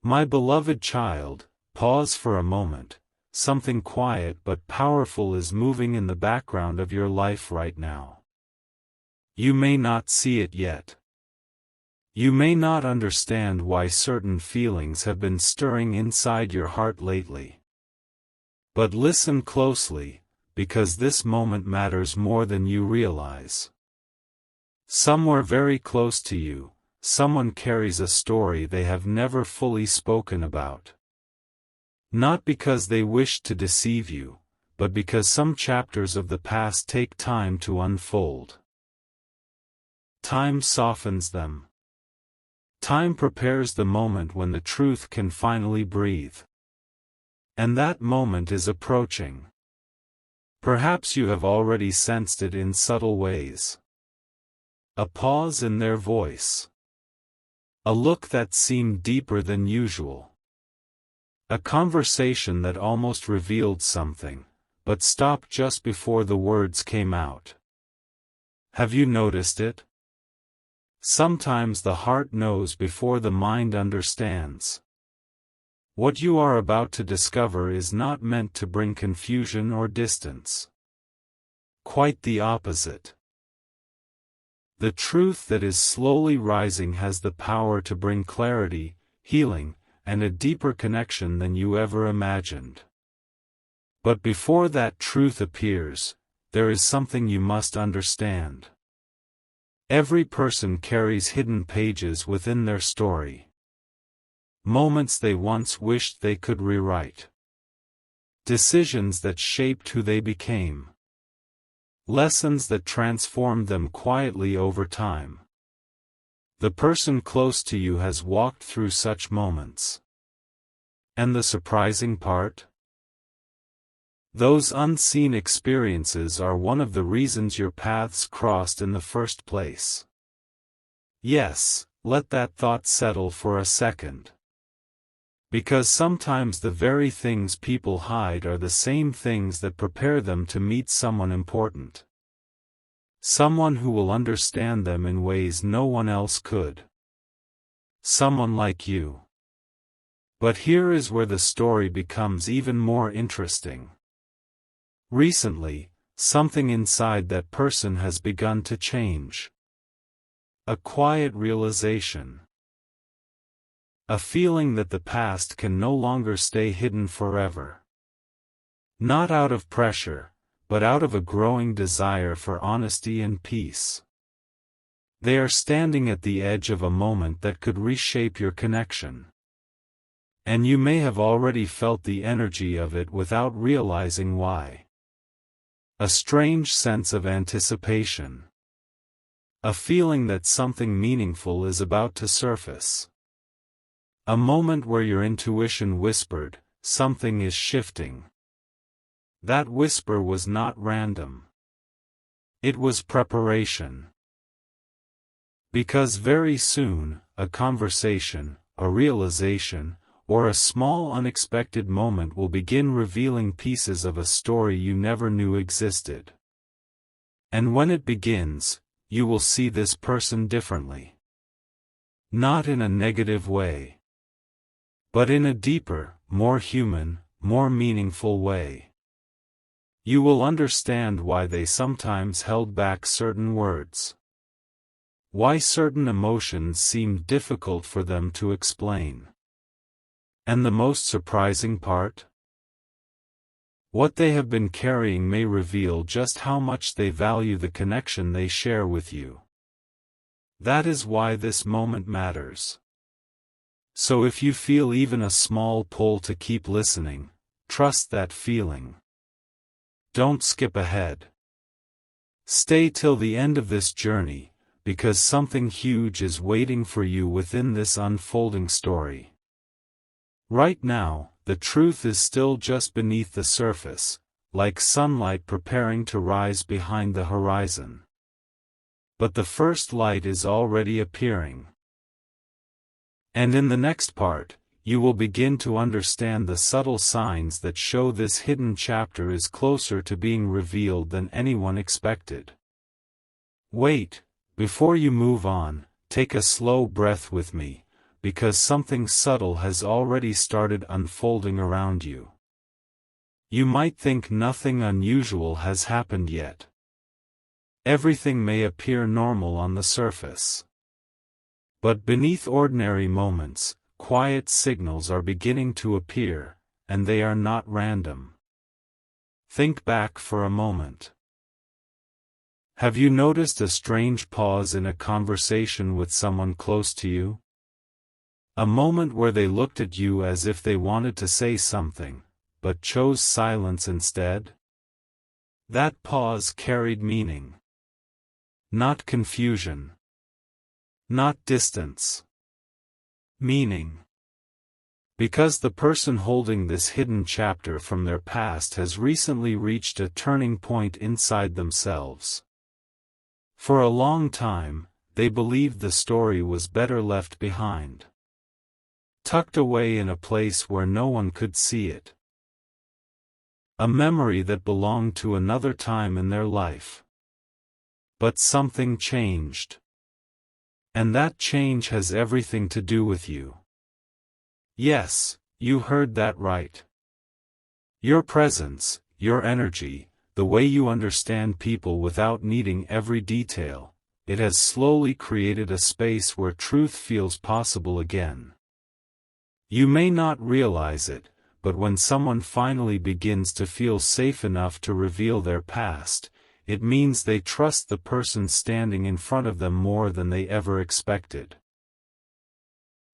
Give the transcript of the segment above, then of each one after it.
My beloved child, pause for a moment. Something quiet but powerful is moving in the background of your life right now. You may not see it yet. You may not understand why certain feelings have been stirring inside your heart lately. But listen closely, because this moment matters more than you realize. Somewhere very close to you, someone carries a story they have never fully spoken about. Not because they wish to deceive you, but because some chapters of the past take time to unfold. Time softens them. Time prepares the moment when the truth can finally breathe. And that moment is approaching. Perhaps you have already sensed it in subtle ways. A pause in their voice. A look that seemed deeper than usual. A conversation that almost revealed something, but stopped just before the words came out. Have you noticed it? Sometimes the heart knows before the mind understands. What you are about to discover is not meant to bring confusion or distance. Quite the opposite. The truth that is slowly rising has the power to bring clarity, healing, and a deeper connection than you ever imagined. But before that truth appears, there is something you must understand. Every person carries hidden pages within their story. Moments they once wished they could rewrite. Decisions that shaped who they became. Lessons that transformed them quietly over time. The person close to you has walked through such moments. And the surprising part? Those unseen experiences are one of the reasons your paths crossed in the first place. Yes, let that thought settle for a second. Because sometimes the very things people hide are the same things that prepare them to meet someone important. Someone who will understand them in ways no one else could. Someone like you. But here is where the story becomes even more interesting. Recently, something inside that person has begun to change. A quiet realization. A feeling that the past can no longer stay hidden forever. Not out of pressure, but out of a growing desire for honesty and peace. They are standing at the edge of a moment that could reshape your connection. And you may have already felt the energy of it without realizing why. A strange sense of anticipation. A feeling that something meaningful is about to surface. A moment where your intuition whispered, something is shifting. That whisper was not random. It was preparation. Because very soon, a conversation, a realization, or a small unexpected moment will begin revealing pieces of a story you never knew existed. And when it begins, you will see this person differently. Not in a negative way. But in a deeper, more human, more meaningful way. You will understand why they sometimes held back certain words. Why certain emotions seemed difficult for them to explain. And the most surprising part? What they have been carrying may reveal just how much they value the connection they share with you. That is why this moment matters. So if you feel even a small pull to keep listening, trust that feeling. Don't skip ahead. Stay till the end of this journey, because something huge is waiting for you within this unfolding story. Right now, the truth is still just beneath the surface, like sunlight preparing to rise behind the horizon. But the first light is already appearing. And in the next part, you will begin to understand the subtle signs that show this hidden chapter is closer to being revealed than anyone expected. Wait, before you move on, take a slow breath with me, because something subtle has already started unfolding around you. You might think nothing unusual has happened yet. Everything may appear normal on the surface. But beneath ordinary moments, quiet signals are beginning to appear, and they are not random. Think back for a moment. Have you noticed a strange pause in a conversation with someone close to you? A moment where they looked at you as if they wanted to say something, but chose silence instead? That pause carried meaning. Not confusion. Not distance. Meaning. Because the person holding this hidden chapter from their past has recently reached a turning point inside themselves. For a long time, they believed the story was better left behind. Tucked away in a place where no one could see it. A memory that belonged to another time in their life. But something changed. And that change has everything to do with you. Yes, you heard that right. Your presence, your energy, the way you understand people without needing every detail, it has slowly created a space where truth feels possible again. You may not realize it, but when someone finally begins to feel safe enough to reveal their past, it means they trust the person standing in front of them more than they ever expected.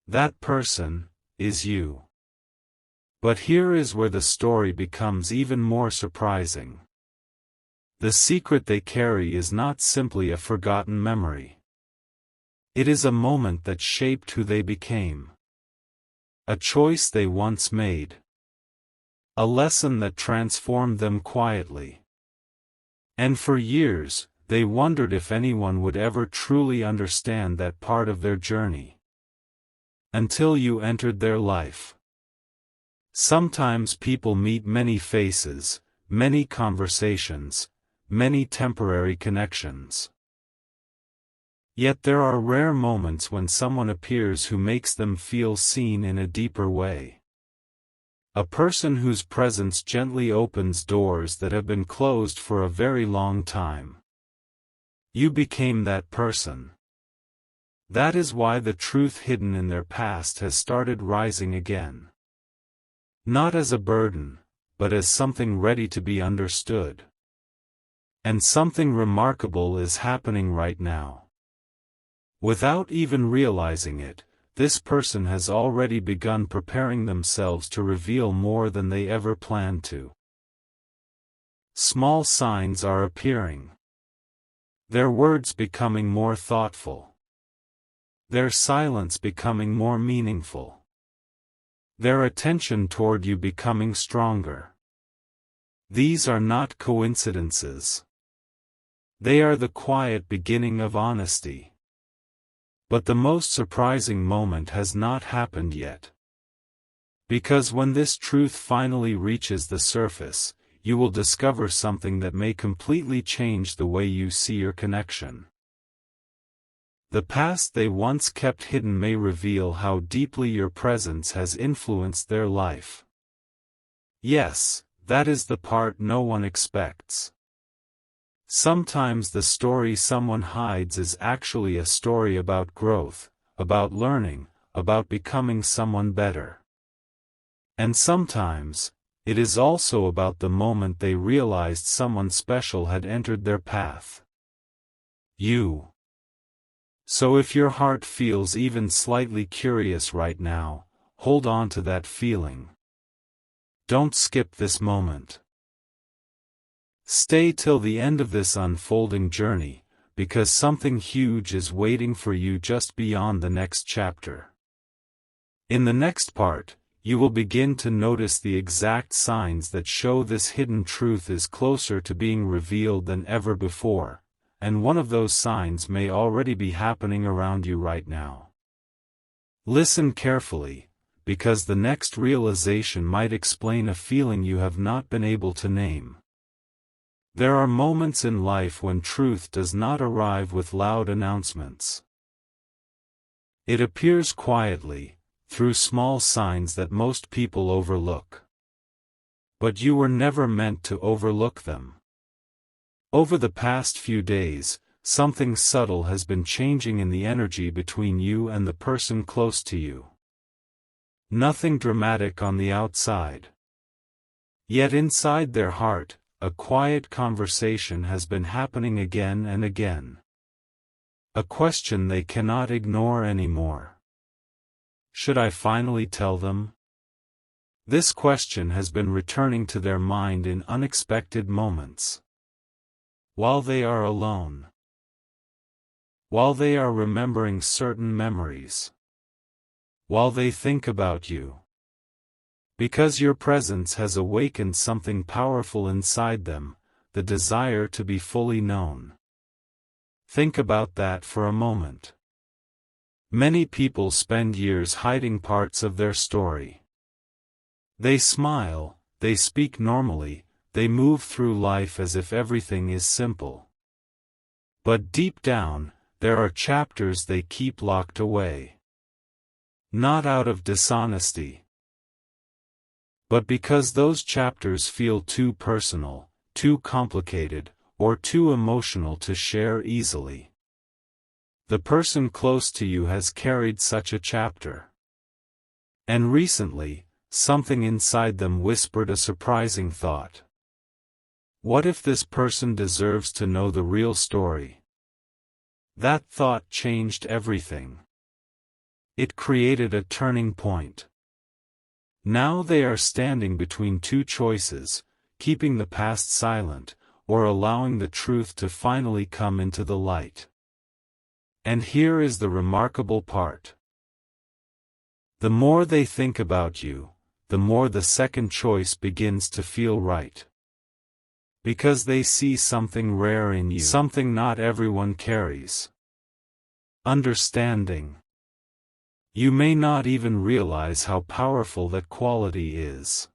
That person is you. But here is where the story becomes even more surprising. The secret they carry is not simply a forgotten memory. It is a moment that shaped who they became. A choice they once made. A lesson that transformed them quietly. And for years, they wondered if anyone would ever truly understand that part of their journey. Until you entered their life. Sometimes people meet many faces, many conversations, many temporary connections. Yet there are rare moments when someone appears who makes them feel seen in a deeper way. A person whose presence gently opens doors that have been closed for a very long time. You became that person. That is why the truth hidden in their past has started rising again. Not as a burden, but as something ready to be understood. And something remarkable is happening right now. Without even realizing it, this person has already begun preparing themselves to reveal more than they ever planned to. Small signs are appearing. Their words becoming more thoughtful. Their silence becoming more meaningful. Their attention toward you becoming stronger. These are not coincidences. They are the quiet beginning of honesty. But the most surprising moment has not happened yet. Because when this truth finally reaches the surface, you will discover something that may completely change the way you see your connection. The past they once kept hidden may reveal how deeply your presence has influenced their life. Yes, that is the part no one expects. Sometimes the story someone hides is actually a story about growth, about learning, about becoming someone better. And sometimes, it is also about the moment they realized someone special had entered their path. You. So if your heart feels even slightly curious right now, hold on to that feeling. Don't skip this moment. Stay till the end of this unfolding journey, because something huge is waiting for you just beyond the next chapter. In the next part, you will begin to notice the exact signs that show this hidden truth is closer to being revealed than ever before, and one of those signs may already be happening around you right now. Listen carefully, because the next realization might explain a feeling you have not been able to name. There are moments in life when truth does not arrive with loud announcements. It appears quietly, through small signs that most people overlook. But you were never meant to overlook them. Over the past few days, something subtle has been changing in the energy between you and the person close to you. Nothing dramatic on the outside. Yet inside their heart, a quiet conversation has been happening again and again. A question they cannot ignore anymore. Should I finally tell them? This question has been returning to their mind in unexpected moments. While they are alone. While they are remembering certain memories. While they think about you. Because your presence has awakened something powerful inside them, the desire to be fully known. Think about that for a moment. Many people spend years hiding parts of their story. They smile, they speak normally, they move through life as if everything is simple. But deep down, there are chapters they keep locked away. Not out of dishonesty, but because those chapters feel too personal, too complicated, or too emotional to share easily. The person close to you has carried such a chapter. And recently, something inside them whispered a surprising thought. What if this person deserves to know the real story? That thought changed everything. It created a turning point. Now they are standing between two choices, keeping the past silent, or allowing the truth to finally come into the light. And here is the remarkable part. The more they think about you, the more the second choice begins to feel right. Because they see something rare in you, something not everyone carries. Understanding. You may not even realize how powerful that quality is.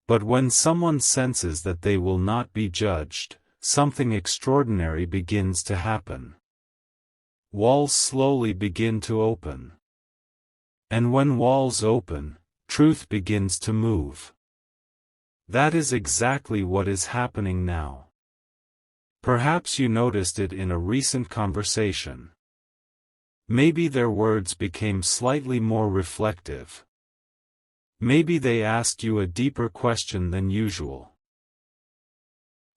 But when someone senses that they will not be judged, something extraordinary begins to happen. Walls slowly begin to open. And when walls open, truth begins to move. That is exactly what is happening now. Perhaps you noticed it in a recent conversation. Maybe their words became slightly more reflective. Maybe they asked you a deeper question than usual.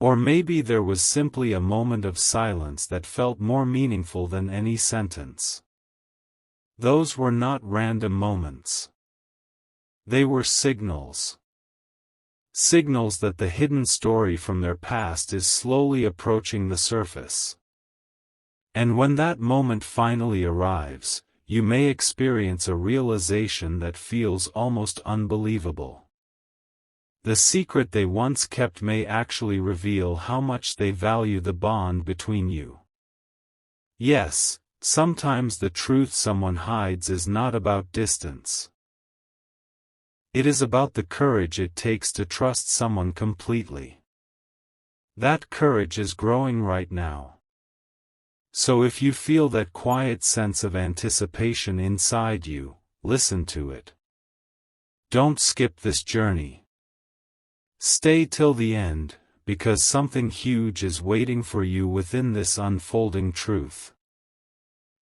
Or maybe there was simply a moment of silence that felt more meaningful than any sentence. Those were not random moments. They were signals. Signals that the hidden story from their past is slowly approaching the surface. And when that moment finally arrives, you may experience a realization that feels almost unbelievable. The secret they once kept may actually reveal how much they value the bond between you. Yes, sometimes the truth someone hides is not about distance. It is about the courage it takes to trust someone completely. That courage is growing right now. So if you feel that quiet sense of anticipation inside you, listen to it. Don't skip this journey. Stay till the end, because something huge is waiting for you within this unfolding truth.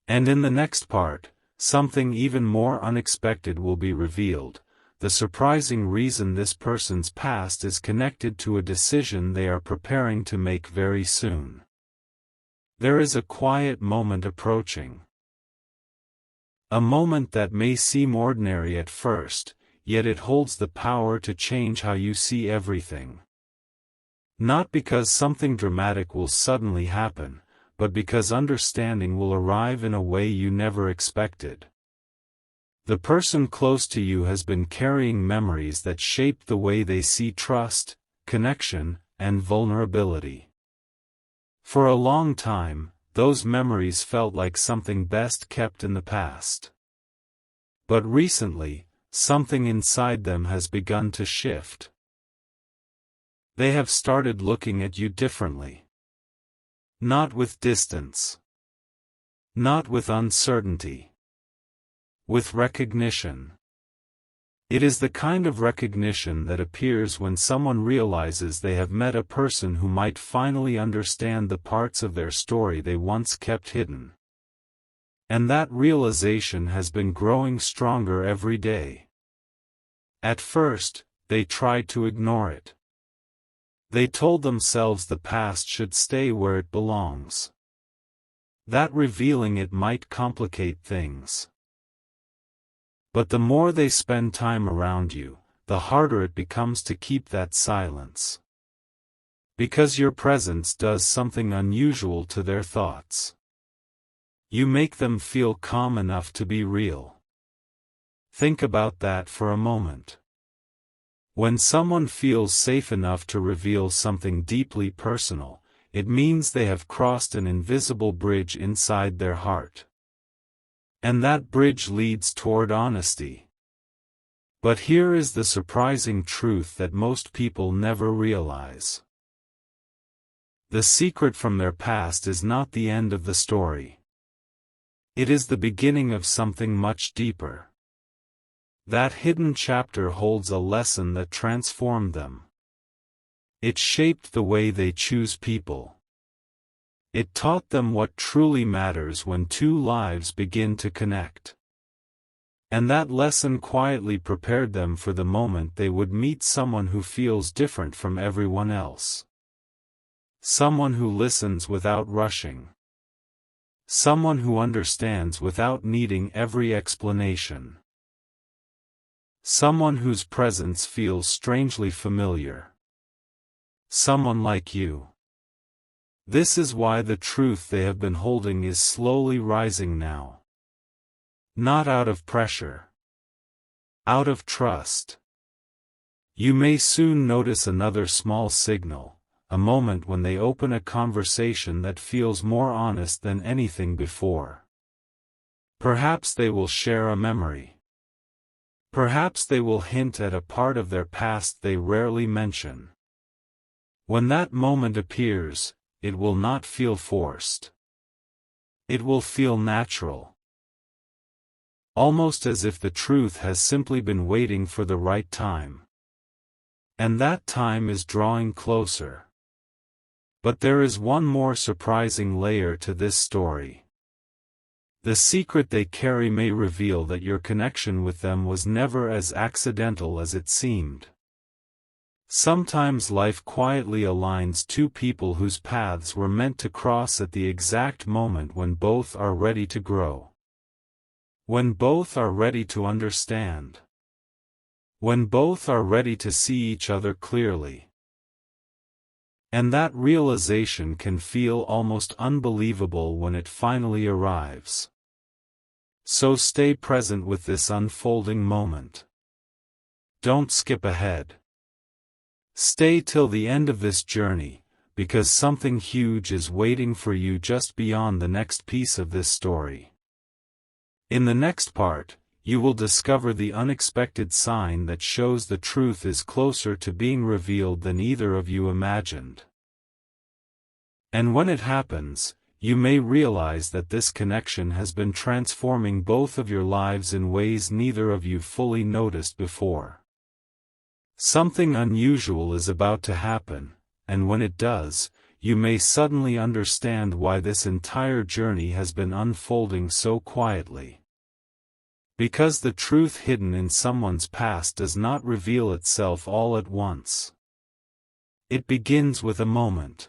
And in the next part, something even more unexpected will be revealed, the surprising reason this person's past is connected to a decision they are preparing to make very soon. There is a quiet moment approaching. A moment that may seem ordinary at first, yet it holds the power to change how you see everything. Not because something dramatic will suddenly happen, but because understanding will arrive in a way you never expected. The person close to you has been carrying memories that shaped the way they see trust, connection, and vulnerability. For a long time, those memories felt like something best kept in the past. But recently, something inside them has begun to shift. They have started looking at you differently. Not with distance. Not with uncertainty. With recognition. It is the kind of recognition that appears when someone realizes they have met a person who might finally understand the parts of their story they once kept hidden. And that realization has been growing stronger every day. At first, they tried to ignore it. They told themselves the past should stay where it belongs. That revealing it might complicate things. But the more they spend time around you, the harder it becomes to keep that silence. Because your presence does something unusual to their thoughts. You make them feel calm enough to be real. Think about that for a moment. When someone feels safe enough to reveal something deeply personal, it means they have crossed an invisible bridge inside their heart. And that bridge leads toward honesty. But here is the surprising truth that most people never realize. The secret from their past is not the end of the story. It is the beginning of something much deeper. That hidden chapter holds a lesson that transformed them. It shaped the way they choose people. It taught them what truly matters when two lives begin to connect. And that lesson quietly prepared them for the moment they would meet someone who feels different from everyone else. Someone who listens without rushing. Someone who understands without needing every explanation. Someone whose presence feels strangely familiar. Someone like you. This is why the truth they have been holding is slowly rising now. Not out of pressure. Out of trust. You may soon notice another small signal, a moment when they open a conversation that feels more honest than anything before. Perhaps they will share a memory. Perhaps they will hint at a part of their past they rarely mention. When that moment appears, it will not feel forced. It will feel natural. Almost as if the truth has simply been waiting for the right time. And that time is drawing closer. But there is one more surprising layer to this story. The secret they carry may reveal that your connection with them was never as accidental as it seemed. Sometimes life quietly aligns two people whose paths were meant to cross at the exact moment when both are ready to grow. When both are ready to understand. When both are ready to see each other clearly. And that realization can feel almost unbelievable when it finally arrives. So stay present with this unfolding moment. Don't skip ahead. Stay till the end of this journey, because something huge is waiting for you just beyond the next piece of this story. In the next part, you will discover the unexpected sign that shows the truth is closer to being revealed than either of you imagined. And when it happens, you may realize that this connection has been transforming both of your lives in ways neither of you fully noticed before. Something unusual is about to happen, and when it does, you may suddenly understand why this entire journey has been unfolding so quietly. Because the truth hidden in someone's past does not reveal itself all at once. It begins with a moment.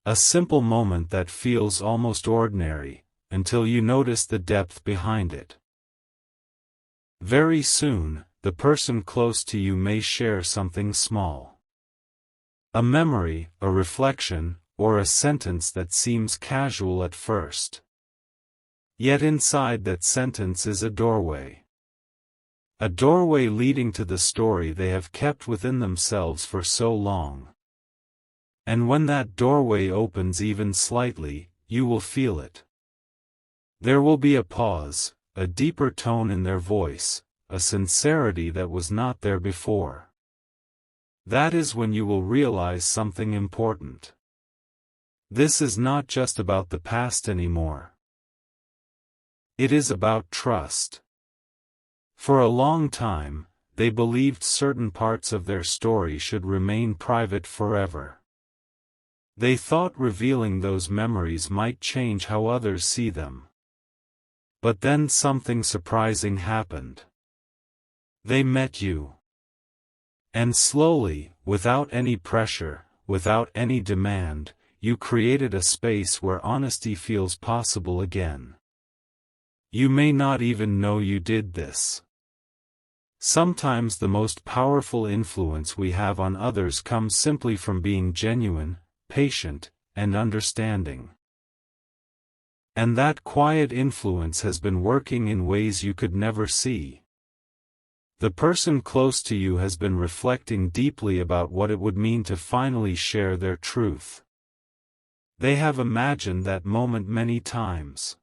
A simple moment that feels almost ordinary, until you notice the depth behind it. Very soon, the person close to you may share something small. A memory, a reflection, or a sentence that seems casual at first. Yet inside that sentence is a doorway. A doorway leading to the story they have kept within themselves for so long. And when that doorway opens even slightly, you will feel it. There will be a pause, a deeper tone in their voice, a sincerity that was not there before. That is when you will realize something important. This is not just about the past anymore. It is about trust. For a long time, they believed certain parts of their story should remain private forever. They thought revealing those memories might change how others see them. But then something surprising happened. They met you. And slowly, without any pressure, without any demand, you created a space where honesty feels possible again. You may not even know you did this. Sometimes the most powerful influence we have on others comes simply from being genuine, patient, and understanding. And that quiet influence has been working in ways you could never see. The person close to you has been reflecting deeply about what it would mean to finally share their truth. They have imagined that moment many times.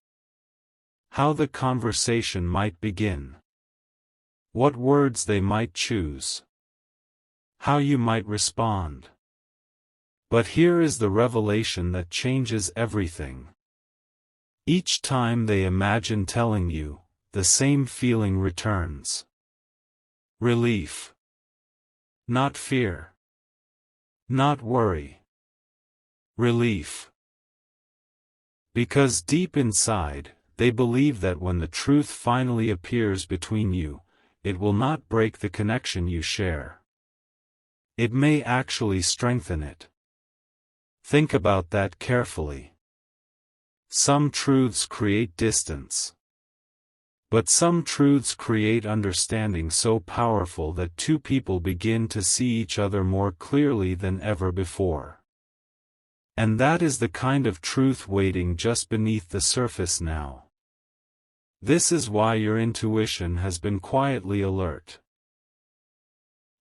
How the conversation might begin. What words they might choose. How you might respond. But here is the revelation that changes everything. Each time they imagine telling you, the same feeling returns. Relief. Not fear. Not worry. Relief. Because deep inside, they believe that when the truth finally appears between you, it will not break the connection you share. It may actually strengthen it. Think about that carefully. Some truths create distance. But some truths create understanding so powerful that two people begin to see each other more clearly than ever before. And that is the kind of truth waiting just beneath the surface now. This is why your intuition has been quietly alert.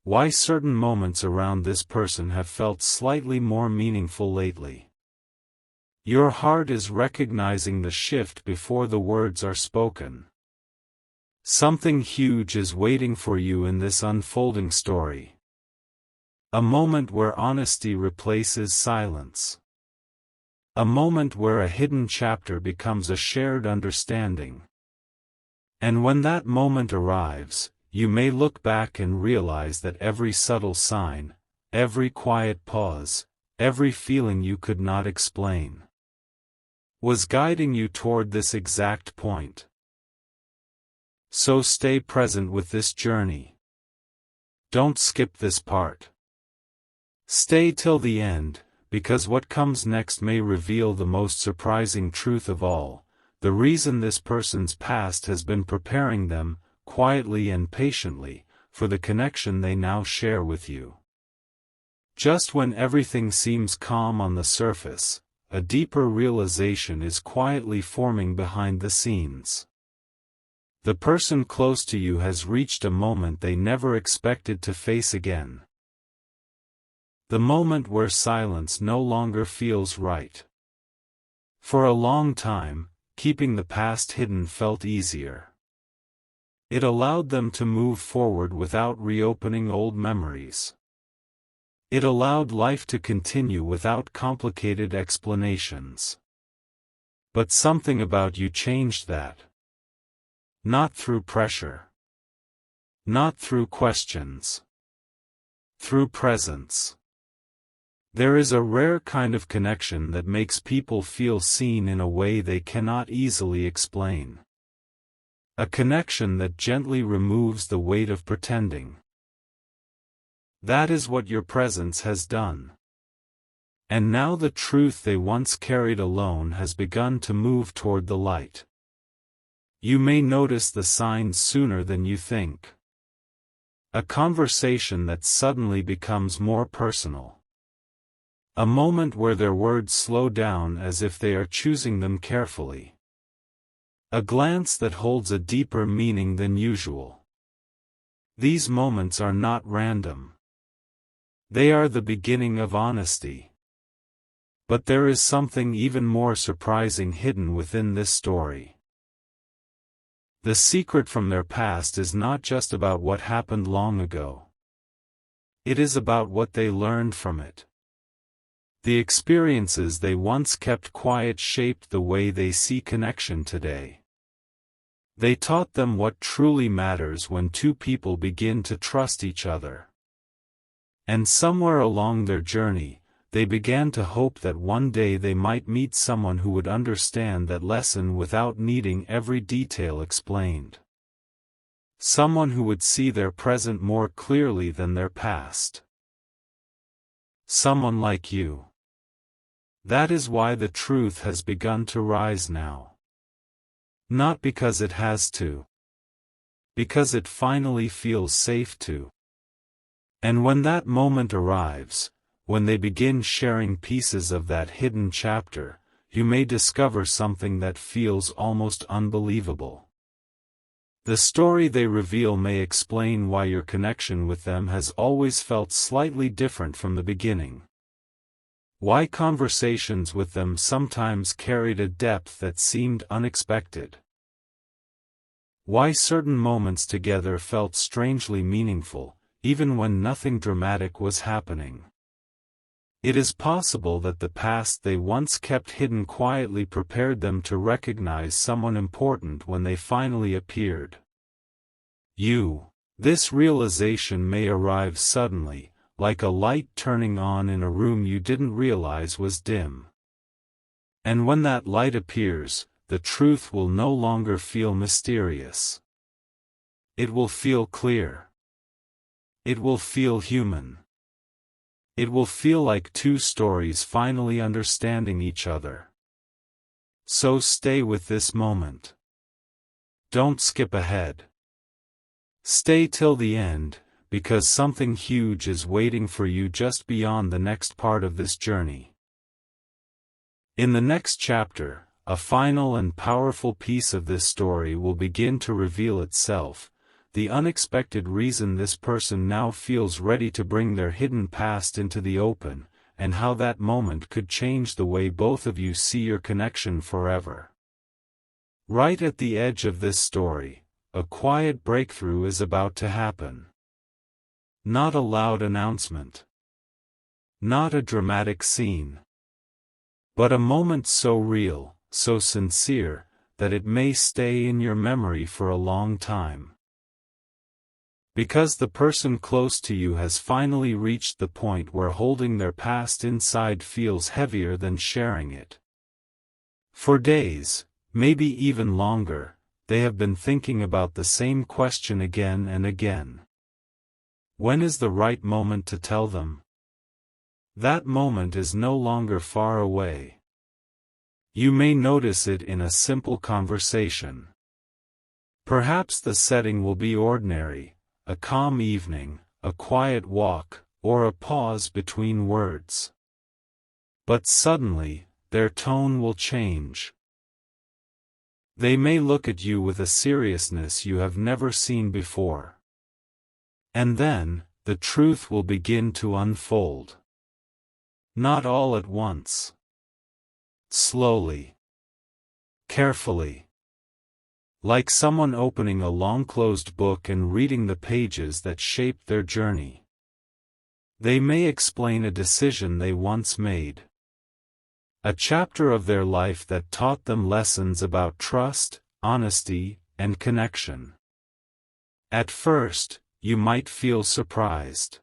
Why certain moments around this person have felt slightly more meaningful lately. Your heart is recognizing the shift before the words are spoken. Something huge is waiting for you in this unfolding story. A moment where honesty replaces silence. A moment where a hidden chapter becomes a shared understanding. And when that moment arrives, you may look back and realize that every subtle sign, every quiet pause, every feeling you could not explain, was guiding you toward this exact point. So stay present with this journey. Don't skip this part. Stay till the end, because what comes next may reveal the most surprising truth of all, the reason this person's past has been preparing them, quietly and patiently, for the connection they now share with you. Just when everything seems calm on the surface, a deeper realization is quietly forming behind the scenes. The person close to you has reached a moment they never expected to face again. The moment where silence no longer feels right. For a long time, keeping the past hidden felt easier. It allowed them to move forward without reopening old memories. It allowed life to continue without complicated explanations. But something about you changed that. Not through pressure. Not through questions. Through presence. There is a rare kind of connection that makes people feel seen in a way they cannot easily explain. A connection that gently removes the weight of pretending. That is what your presence has done. And now the truth they once carried alone has begun to move toward the light. You may notice the signs sooner than you think. A conversation that suddenly becomes more personal. A moment where their words slow down as if they are choosing them carefully. A glance that holds a deeper meaning than usual. These moments are not random. They are the beginning of honesty. But there is something even more surprising hidden within this story. The secret from their past is not just about what happened long ago. It is about what they learned from it. The experiences they once kept quiet shaped the way they see connection today. They taught them what truly matters when two people begin to trust each other. And somewhere along their journey, they began to hope that one day they might meet someone who would understand that lesson without needing every detail explained. Someone who would see their present more clearly than their past. Someone like you. That is why the truth has begun to rise now. Not because it has to. Because it finally feels safe to. And when that moment arrives, when they begin sharing pieces of that hidden chapter, you may discover something that feels almost unbelievable. The story they reveal may explain why your connection with them has always felt slightly different from the beginning. Why conversations with them sometimes carried a depth that seemed unexpected. Why certain moments together felt strangely meaningful, even when nothing dramatic was happening. It is possible that the past they once kept hidden quietly prepared them to recognize someone important when they finally appeared. This realization may arrive suddenly, like a light turning on in a room you didn't realize was dim. And when that light appears, the truth will no longer feel mysterious. It will feel clear. It will feel human. It will feel like two stories finally understanding each other. So stay with this moment. Don't skip ahead. Stay till the end, because something huge is waiting for you just beyond the next part of this journey. In the next chapter, a final and powerful piece of this story will begin to reveal itself, the unexpected reason this person now feels ready to bring their hidden past into the open, and how that moment could change the way both of you see your connection forever. Right at the edge of this story, a quiet breakthrough is about to happen. Not a loud announcement. Not a dramatic scene. But a moment so real, so sincere, that it may stay in your memory for a long time. Because the person close to you has finally reached the point where holding their past inside feels heavier than sharing it. For days, maybe even longer, they have been thinking about the same question again and again. When is the right moment to tell them? That moment is no longer far away. You may notice it in a simple conversation. Perhaps the setting will be ordinary. A calm evening, a quiet walk, or a pause between words. But suddenly, their tone will change. They may look at you with a seriousness you have never seen before. And then, the truth will begin to unfold. Not all at once. Slowly. Carefully. Like someone opening a long-closed book and reading the pages that shaped their journey. They may explain a decision they once made. A chapter of their life that taught them lessons about trust, honesty, and connection. At first, you might feel surprised.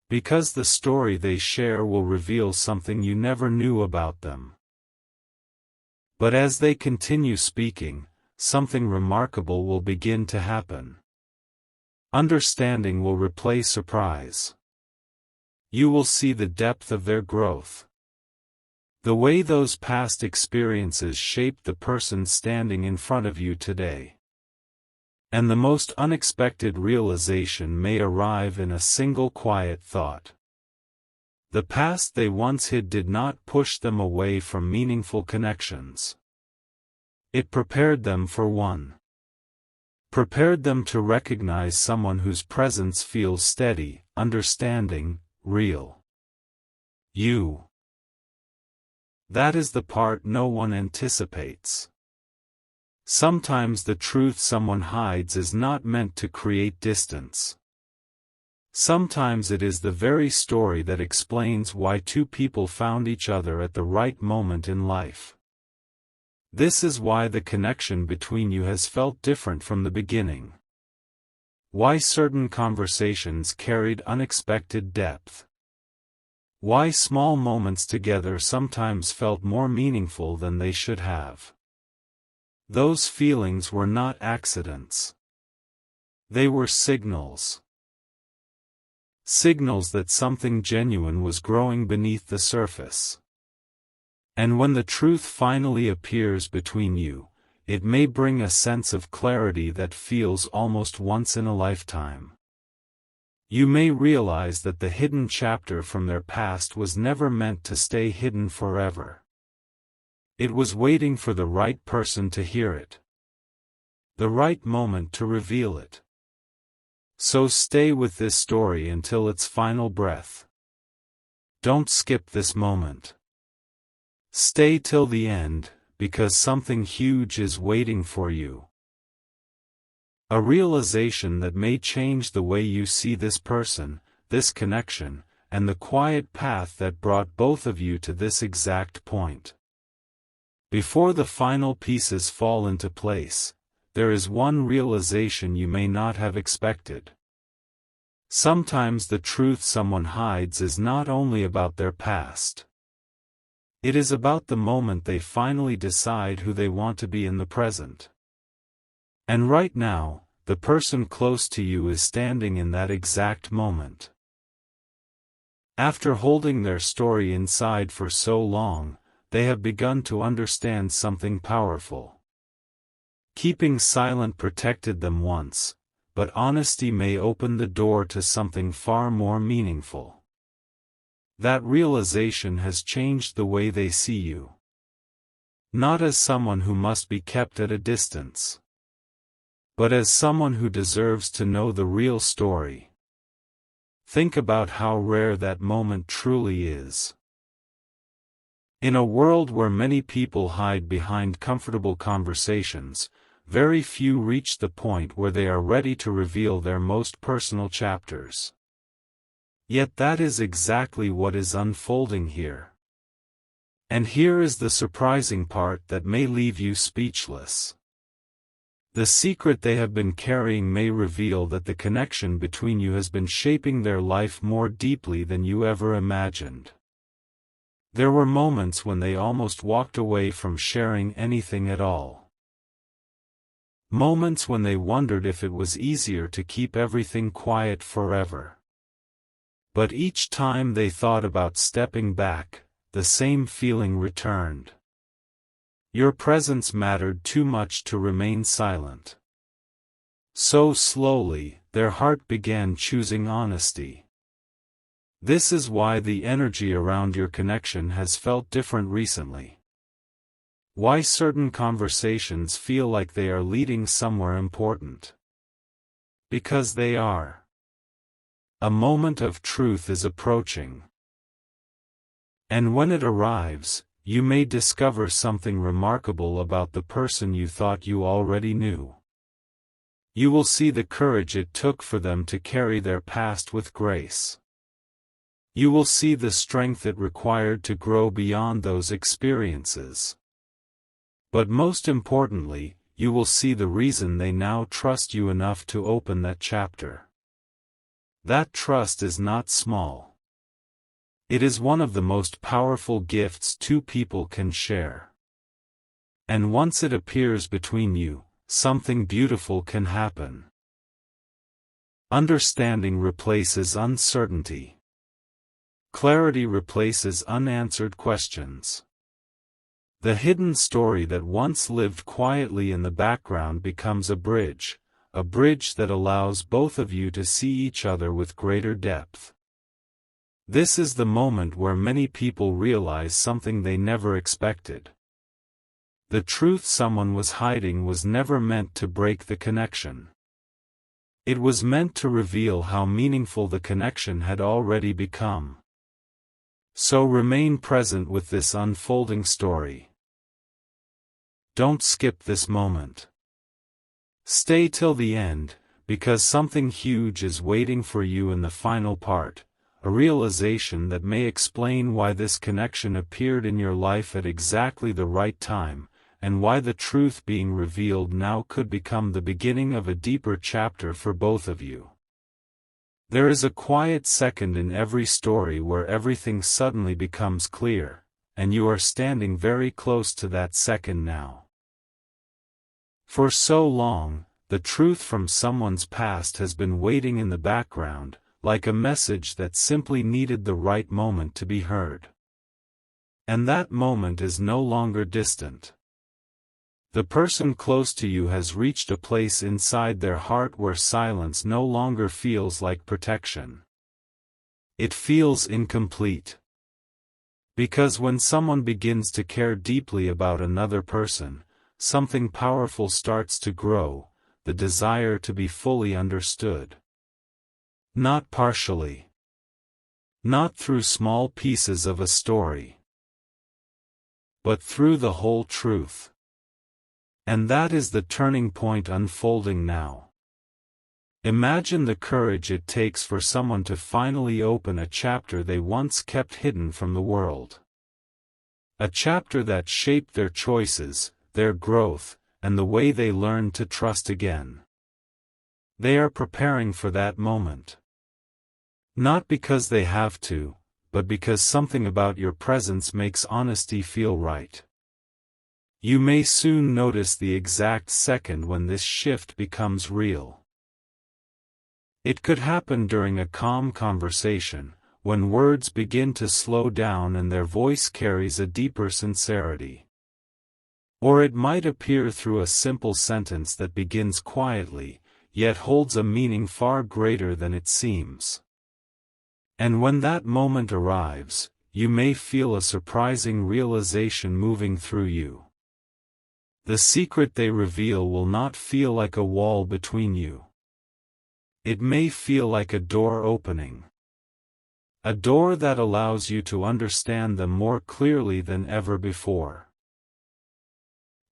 Because the story they share will reveal something you never knew about them. But as they continue speaking, something remarkable will begin to happen. Understanding will replace surprise. You will see the depth of their growth. The way those past experiences shaped the person standing in front of you today. And the most unexpected realization may arrive in a single quiet thought. The past they once hid did not push them away from meaningful connections. It prepared them for one. Prepared them to recognize someone whose presence feels steady, understanding, real. You. That is the part no one anticipates. Sometimes the truth someone hides is not meant to create distance. Sometimes it is the very story that explains why two people found each other at the right moment in life. This is why the connection between you has felt different from the beginning. Why certain conversations carried unexpected depth. Why small moments together sometimes felt more meaningful than they should have. Those feelings were not accidents. They were signals. Signals that something genuine was growing beneath the surface. And when the truth finally appears between you, it may bring a sense of clarity that feels almost once in a lifetime. You may realize that the hidden chapter from their past was never meant to stay hidden forever. It was waiting for the right person to hear it. The right moment to reveal it. So stay with this story until its final breath. Don't skip this moment. Stay till the end, because something huge is waiting for you. A realization that may change the way you see this person, this connection, and the quiet path that brought both of you to this exact point. Before the final pieces fall into place, there is one realization you may not have expected. Sometimes the truth someone hides is not only about their past. It is about the moment they finally decide who they want to be in the present. And right now, the person close to you is standing in that exact moment. After holding their story inside for so long, they have begun to understand something powerful. Keeping silent protected them once, but honesty may open the door to something far more meaningful. That realization has changed the way they see you. Not as someone who must be kept at a distance, but as someone who deserves to know the real story. Think about how rare that moment truly is. In a world where many people hide behind comfortable conversations, very few reach the point where they are ready to reveal their most personal chapters. Yet that is exactly what is unfolding here. And here is the surprising part that may leave you speechless. The secret they have been carrying may reveal that the connection between you has been shaping their life more deeply than you ever imagined. There were moments when they almost walked away from sharing anything at all. Moments when they wondered if it was easier to keep everything quiet forever. But each time they thought about stepping back, the same feeling returned. Your presence mattered too much to remain silent. So slowly, their heart began choosing honesty. This is why the energy around your connection has felt different recently. Why certain conversations feel like they are leading somewhere important. Because they are. A moment of truth is approaching. And when it arrives, you may discover something remarkable about the person you thought you already knew. You will see the courage it took for them to carry their past with grace. You will see the strength it required to grow beyond those experiences. But most importantly, you will see the reason they now trust you enough to open that chapter. That trust is not small. It is one of the most powerful gifts two people can share. And once it appears between you, something beautiful can happen. Understanding replaces uncertainty. Clarity replaces unanswered questions. The hidden story that once lived quietly in the background becomes a bridge that allows both of you to see each other with greater depth. This is the moment where many people realize something they never expected. The truth someone was hiding was never meant to break the connection. It was meant to reveal how meaningful the connection had already become. So remain present with this unfolding story. Don't skip this moment. Stay till the end, because something huge is waiting for you in the final part, a realization that may explain why this connection appeared in your life at exactly the right time, and why the truth being revealed now could become the beginning of a deeper chapter for both of you. There is a quiet second in every story where everything suddenly becomes clear, and you are standing very close to that second now. For so long, the truth from someone's past has been waiting in the background, like a message that simply needed the right moment to be heard. And that moment is no longer distant. The person close to you has reached a place inside their heart where silence no longer feels like protection. It feels incomplete. Because when someone begins to care deeply about another person, something powerful starts to grow, the desire to be fully understood. Not partially. Not through small pieces of a story. But through the whole truth. And that is the turning point unfolding now. Imagine the courage it takes for someone to finally open a chapter they once kept hidden from the world. A chapter that shaped their choices, their growth, and the way they learned to trust again. They are preparing for that moment. Not because they have to, but because something about your presence makes honesty feel right. You may soon notice the exact second when this shift becomes real. It could happen during a calm conversation, when words begin to slow down and their voice carries a deeper sincerity. Or it might appear through a simple sentence that begins quietly, yet holds a meaning far greater than it seems. And when that moment arrives, you may feel a surprising realization moving through you. The secret they reveal will not feel like a wall between you. It may feel like a door opening. A door that allows you to understand them more clearly than ever before.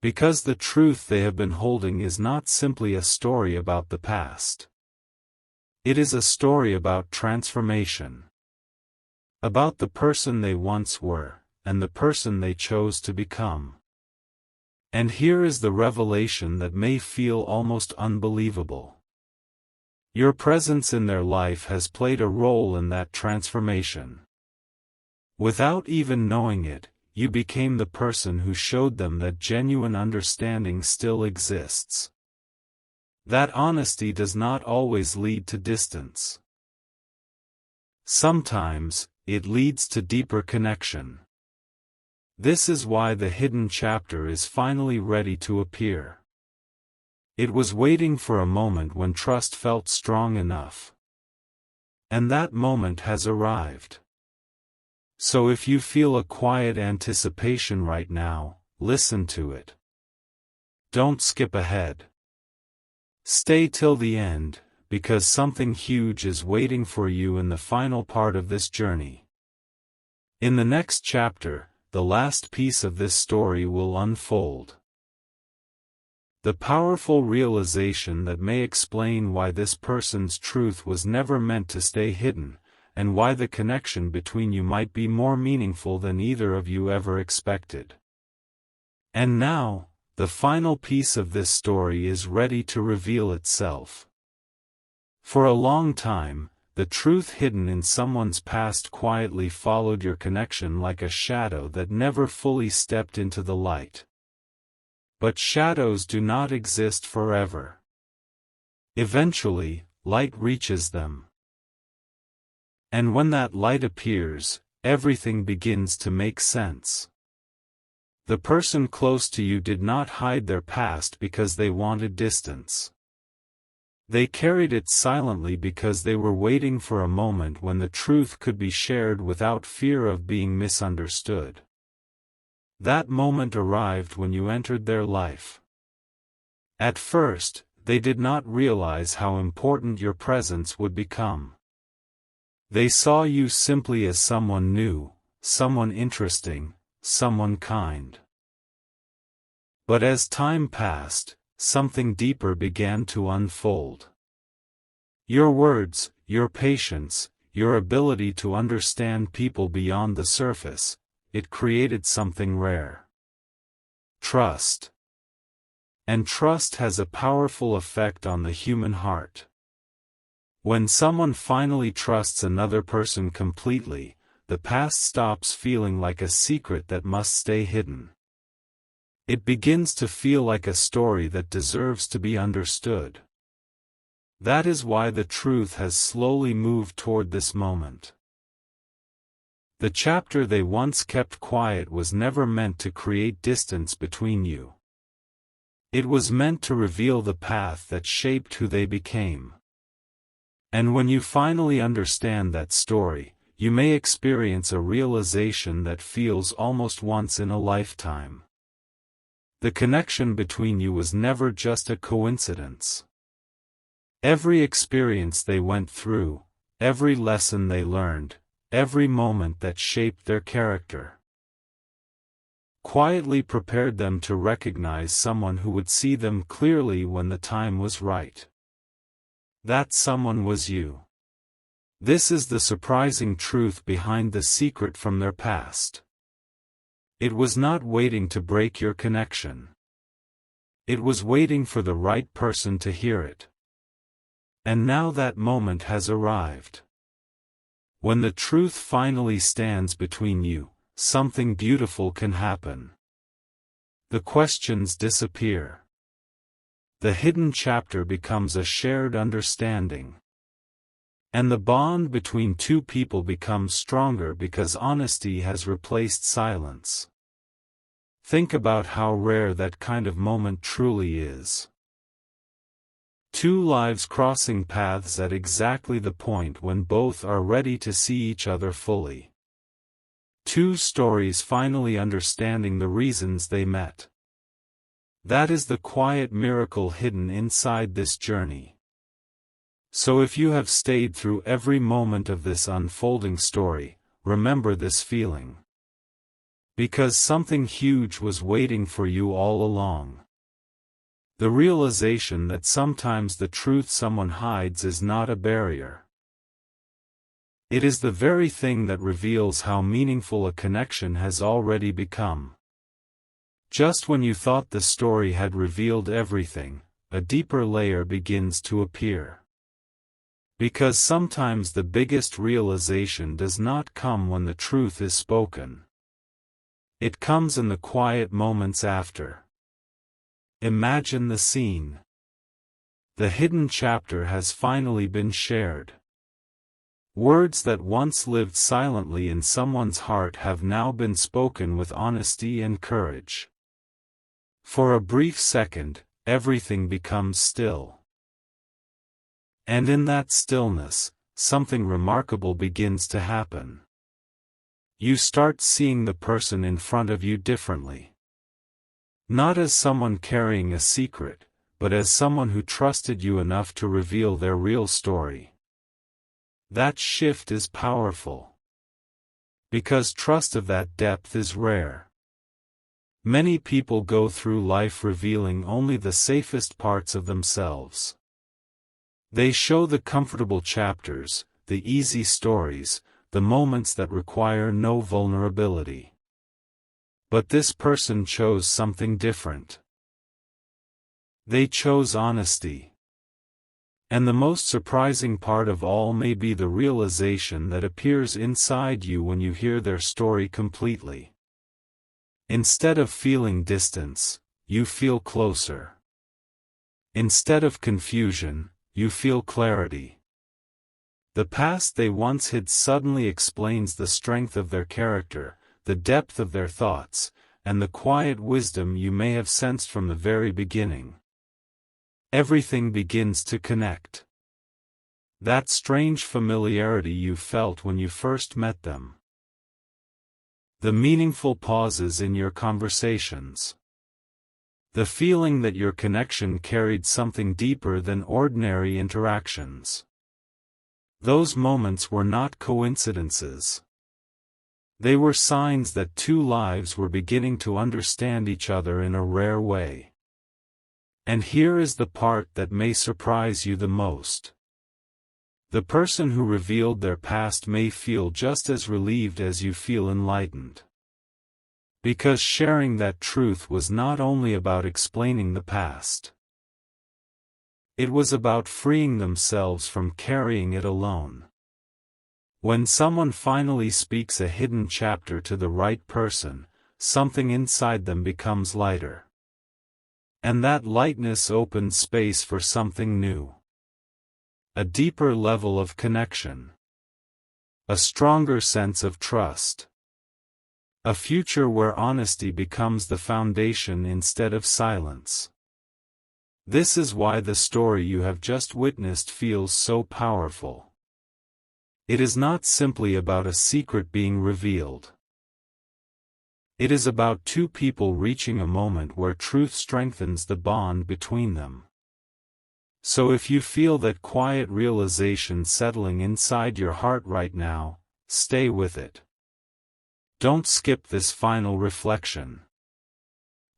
Because the truth they have been holding is not simply a story about the past. It is a story about transformation. About the person they once were, and the person they chose to become. And here is the revelation that may feel almost unbelievable. Your presence in their life has played a role in that transformation. Without even knowing it, you became the person who showed them that genuine understanding still exists. That honesty does not always lead to distance. Sometimes, it leads to deeper connection. This is why the hidden chapter is finally ready to appear. It was waiting for a moment when trust felt strong enough. And that moment has arrived. So if you feel a quiet anticipation right now, listen to it. Don't skip ahead. Stay till the end, because something huge is waiting for you in the final part of this journey. In the next chapter, the last piece of this story will unfold. The powerful realization that may explain why this person's truth was never meant to stay hidden, and why the connection between you might be more meaningful than either of you ever expected. And now, the final piece of this story is ready to reveal itself. For a long time, the truth hidden in someone's past quietly followed your connection like a shadow that never fully stepped into the light. But shadows do not exist forever. Eventually, light reaches them. And when that light appears, everything begins to make sense. The person close to you did not hide their past because they wanted distance. They carried it silently because they were waiting for a moment when the truth could be shared without fear of being misunderstood. That moment arrived when you entered their life. At first, they did not realize how important your presence would become. They saw you simply as someone new, someone interesting, someone kind. But as time passed, something deeper began to unfold. Your words, your patience, your ability to understand people beyond the surface, it created something rare. Trust. And trust has a powerful effect on the human heart. When someone finally trusts another person completely, the past stops feeling like a secret that must stay hidden. It begins to feel like a story that deserves to be understood. That is why the truth has slowly moved toward this moment. The chapter they once kept quiet was never meant to create distance between you. It was meant to reveal the path that shaped who they became. And when you finally understand that story, you may experience a realization that feels almost once in a lifetime. The connection between you was never just a coincidence. Every experience they went through, every lesson they learned, every moment that shaped their character, quietly prepared them to recognize someone who would see them clearly when the time was right. That someone was you. This is the surprising truth behind the secret from their past. It was not waiting to break your connection. It was waiting for the right person to hear it. And now that moment has arrived. When the truth finally stands between you, something beautiful can happen. The questions disappear. The hidden chapter becomes a shared understanding. And the bond between two people becomes stronger because honesty has replaced silence. Think about how rare that kind of moment truly is. Two lives crossing paths at exactly the point when both are ready to see each other fully. Two stories finally understanding the reasons they met. That is the quiet miracle hidden inside this journey. So if you have stayed through every moment of this unfolding story, remember this feeling. Because something huge was waiting for you all along. The realization that sometimes the truth someone hides is not a barrier. It is the very thing that reveals how meaningful a connection has already become. Just when you thought the story had revealed everything, a deeper layer begins to appear. Because sometimes the biggest realization does not come when the truth is spoken. It comes in the quiet moments after. Imagine the scene. The hidden chapter has finally been shared. Words that once lived silently in someone's heart have now been spoken with honesty and courage. For a brief second, everything becomes still. And in that stillness, something remarkable begins to happen. You start seeing the person in front of you differently. Not as someone carrying a secret, but as someone who trusted you enough to reveal their real story. That shift is powerful. Because trust of that depth is rare. Many people go through life revealing only the safest parts of themselves. They show the comfortable chapters, the easy stories, the moments that require no vulnerability. But this person chose something different. They chose honesty. And the most surprising part of all may be the realization that appears inside you when you hear their story completely. Instead of feeling distance, you feel closer. Instead of confusion, you feel clarity. The past they once hid suddenly explains the strength of their character, the depth of their thoughts, and the quiet wisdom you may have sensed from the very beginning. Everything begins to connect. That strange familiarity you felt when you first met them. The meaningful pauses in your conversations. The feeling that your connection carried something deeper than ordinary interactions. Those moments were not coincidences. They were signs that two lives were beginning to understand each other in a rare way. And here is the part that may surprise you the most. The person who revealed their past may feel just as relieved as you feel enlightened. Because sharing that truth was not only about explaining the past. It was about freeing themselves from carrying it alone. When someone finally speaks a hidden chapter to the right person, something inside them becomes lighter. And that lightness opens space for something new. A deeper level of connection. A stronger sense of trust. A future where honesty becomes the foundation instead of silence. This is why the story you have just witnessed feels so powerful. It is not simply about a secret being revealed. It is about two people reaching a moment where truth strengthens the bond between them. So if you feel that quiet realization settling inside your heart right now, stay with it. Don't skip this final reflection.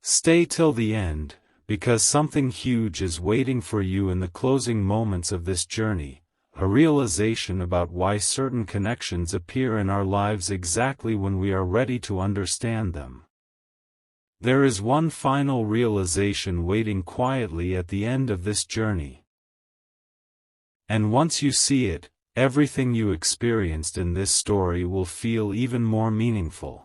Stay till the end, because something huge is waiting for you in the closing moments of this journey, a realization about why certain connections appear in our lives exactly when we are ready to understand them. There is one final realization waiting quietly at the end of this journey. And once you see it, everything you experienced in this story will feel even more meaningful.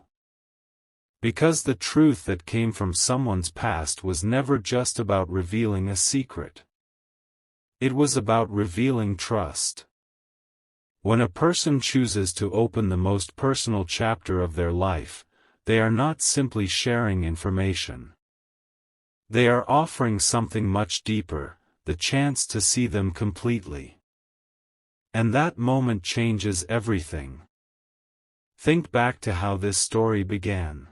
Because the truth that came from someone's past was never just about revealing a secret. It was about revealing trust. When a person chooses to open the most personal chapter of their life, they are not simply sharing information. They are offering something much deeper, the chance to see them completely. And that moment changes everything. Think back to how this story began.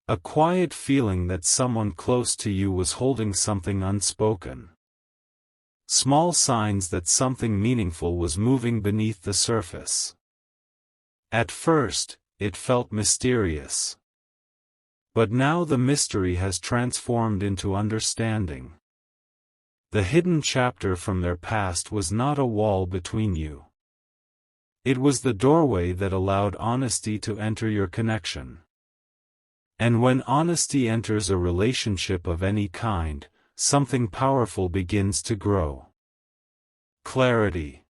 A quiet feeling that someone close to you was holding something unspoken. Small signs that something meaningful was moving beneath the surface. At first, it felt mysterious. But now the mystery has transformed into understanding. The hidden chapter from their past was not a wall between you. It was the doorway that allowed honesty to enter your connection. And when honesty enters a relationship of any kind, something powerful begins to grow. Clarity.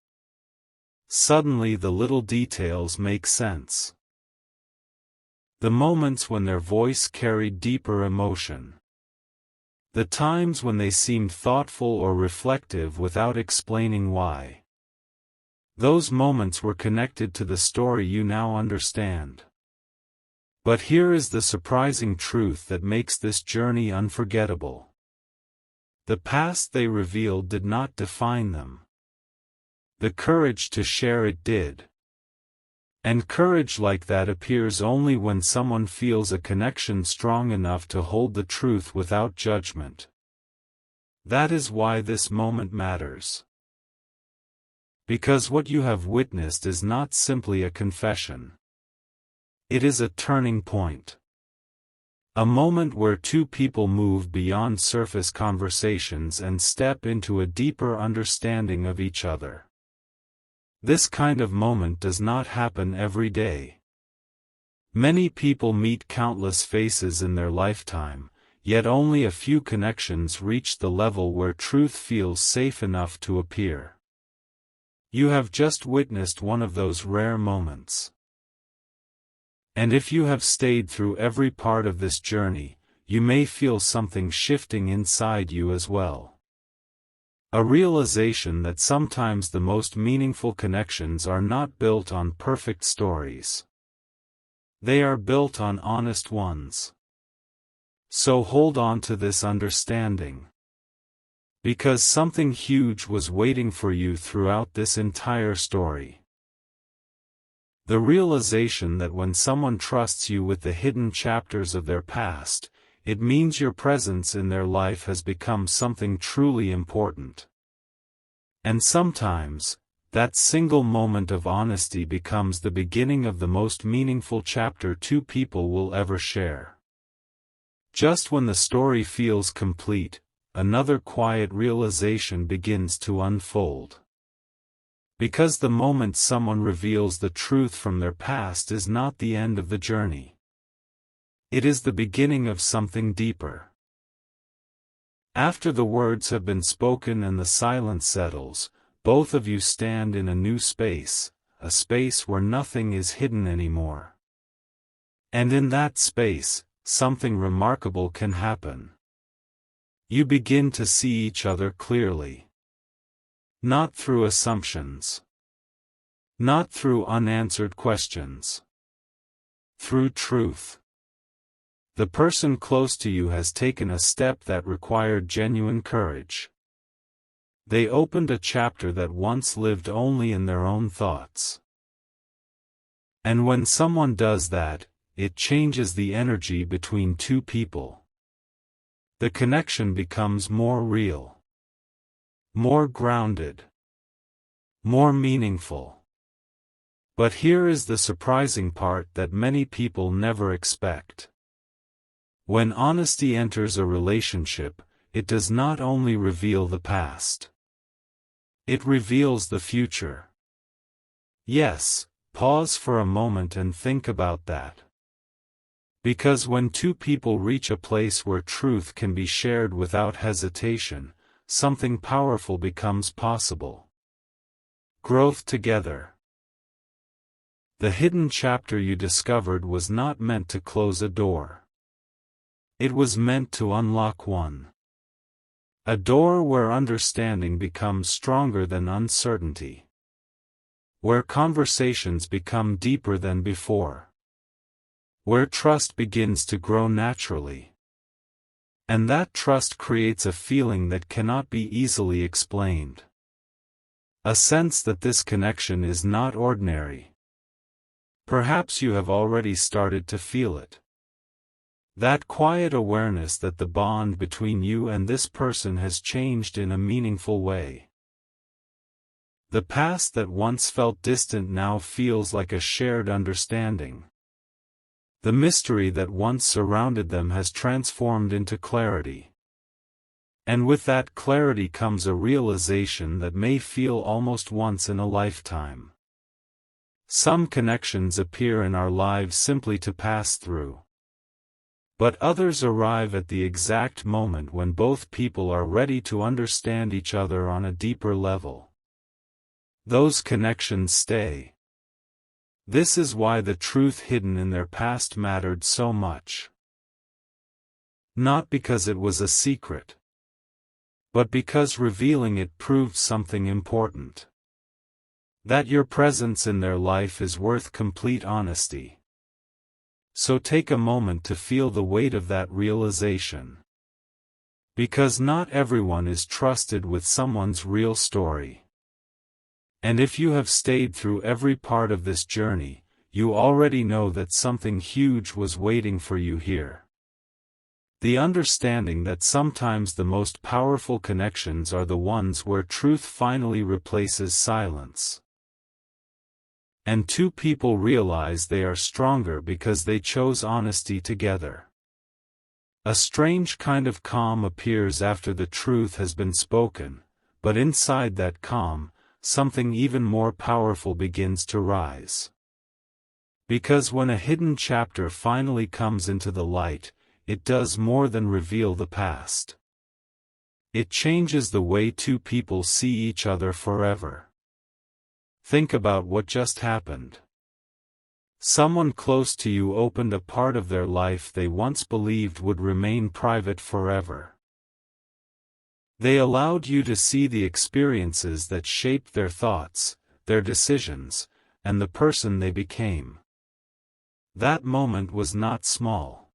Suddenly the little details make sense. The moments when their voice carried deeper emotion. The times when they seemed thoughtful or reflective without explaining why. Those moments were connected to the story you now understand. But here is the surprising truth that makes this journey unforgettable. The past they revealed did not define them. The courage to share it did. And courage like that appears only when someone feels a connection strong enough to hold the truth without judgment. That is why this moment matters. Because what you have witnessed is not simply a confession. It is a turning point. A moment where two people move beyond surface conversations and step into a deeper understanding of each other. This kind of moment does not happen every day. Many people meet countless faces in their lifetime, yet only a few connections reach the level where truth feels safe enough to appear. You have just witnessed one of those rare moments. And if you have stayed through every part of this journey, you may feel something shifting inside you as well. A realization that sometimes the most meaningful connections are not built on perfect stories. They are built on honest ones. So hold on to this understanding. Because something huge was waiting for you throughout this entire story. The realization that when someone trusts you with the hidden chapters of their past, it means your presence in their life has become something truly important. And sometimes, that single moment of honesty becomes the beginning of the most meaningful chapter two people will ever share. Just when the story feels complete, another quiet realization begins to unfold. Because the moment someone reveals the truth from their past is not the end of the journey. It is the beginning of something deeper. After the words have been spoken and the silence settles, both of you stand in a new space, a space where nothing is hidden anymore. And in that space, something remarkable can happen. You begin to see each other clearly. Not through assumptions. Not through unanswered questions. Through truth. The person close to you has taken a step that required genuine courage. They opened a chapter that once lived only in their own thoughts. And when someone does that, it changes the energy between two people. The connection becomes more real, more grounded, more meaningful. But here is the surprising part that many people never expect. When honesty enters a relationship, it does not only reveal the past. It reveals the future. Yes, pause for a moment and think about that. Because when two people reach a place where truth can be shared without hesitation, something powerful becomes possible. Growth together. The hidden chapter you discovered was not meant to close a door. It was meant to unlock one. A door where understanding becomes stronger than uncertainty. Where conversations become deeper than before. Where trust begins to grow naturally. And that trust creates a feeling that cannot be easily explained. A sense that this connection is not ordinary. Perhaps you have already started to feel it. That quiet awareness that the bond between you and this person has changed in a meaningful way. The past that once felt distant now feels like a shared understanding. The mystery that once surrounded them has transformed into clarity. And with that clarity comes a realization that may feel almost once in a lifetime. Some connections appear in our lives simply to pass through. But others arrive at the exact moment when both people are ready to understand each other on a deeper level. Those connections stay. This is why the truth hidden in their past mattered so much. Not because it was a secret, but because revealing it proved something important. That your presence in their life is worth complete honesty. So take a moment to feel the weight of that realization. Because not everyone is trusted with someone's real story. And if you have stayed through every part of this journey, you already know that something huge was waiting for you here. The understanding that sometimes the most powerful connections are the ones where truth finally replaces silence. And two people realize they are stronger because they chose honesty together. A strange kind of calm appears after the truth has been spoken, but inside that calm, something even more powerful begins to rise. Because when a hidden chapter finally comes into the light, it does more than reveal the past. It changes the way two people see each other forever. Think about what just happened. Someone close to you opened a part of their life they once believed would remain private forever. They allowed you to see the experiences that shaped their thoughts, their decisions, and the person they became. That moment was not small.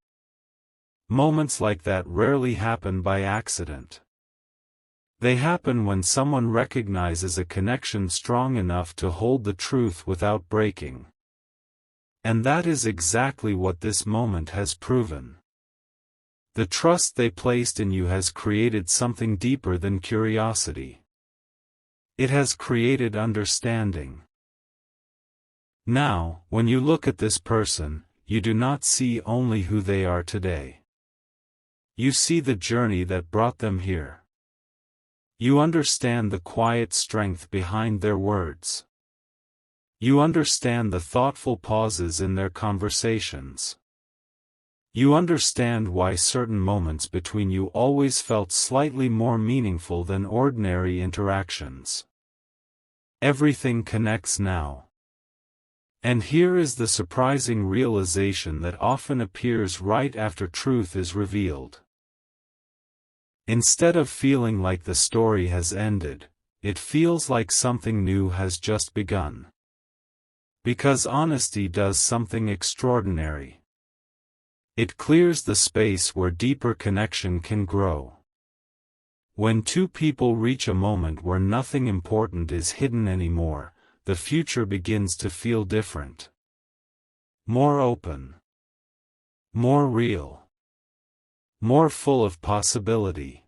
Moments like that rarely happen by accident. They happen when someone recognizes a connection strong enough to hold the truth without breaking. And that is exactly what this moment has proven. The trust they placed in you has created something deeper than curiosity. It has created understanding. Now, when you look at this person, you do not see only who they are today. You see the journey that brought them here. You understand the quiet strength behind their words. You understand the thoughtful pauses in their conversations. You understand why certain moments between you always felt slightly more meaningful than ordinary interactions. Everything connects now. And here is the surprising realization that often appears right after truth is revealed. Instead of feeling like the story has ended, it feels like something new has just begun. Because honesty does something extraordinary. It clears the space where deeper connection can grow. When two people reach a moment where nothing important is hidden anymore, the future begins to feel different. More open. More real. More full of possibility.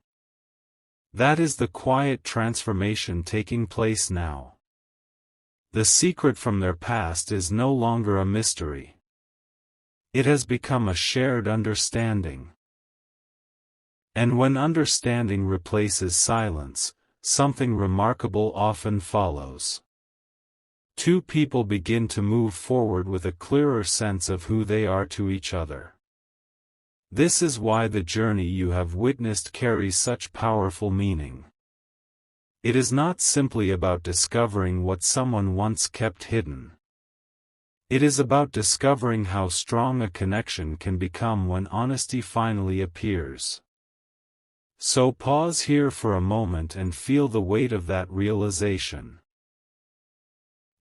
That is the quiet transformation taking place now. The secret from their past is no longer a mystery. It has become a shared understanding. And when understanding replaces silence, something remarkable often follows. Two people begin to move forward with a clearer sense of who they are to each other. This is why the journey you have witnessed carries such powerful meaning. It is not simply about discovering what someone once kept hidden. It is about discovering how strong a connection can become when honesty finally appears. So pause here for a moment and feel the weight of that realization.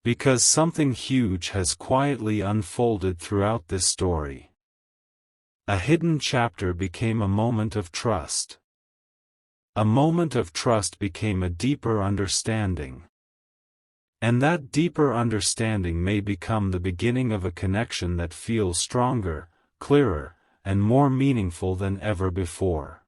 Because something huge has quietly unfolded throughout this story. A hidden chapter became a moment of trust. A moment of trust became a deeper understanding. And that deeper understanding may become the beginning of a connection that feels stronger, clearer, and more meaningful than ever before.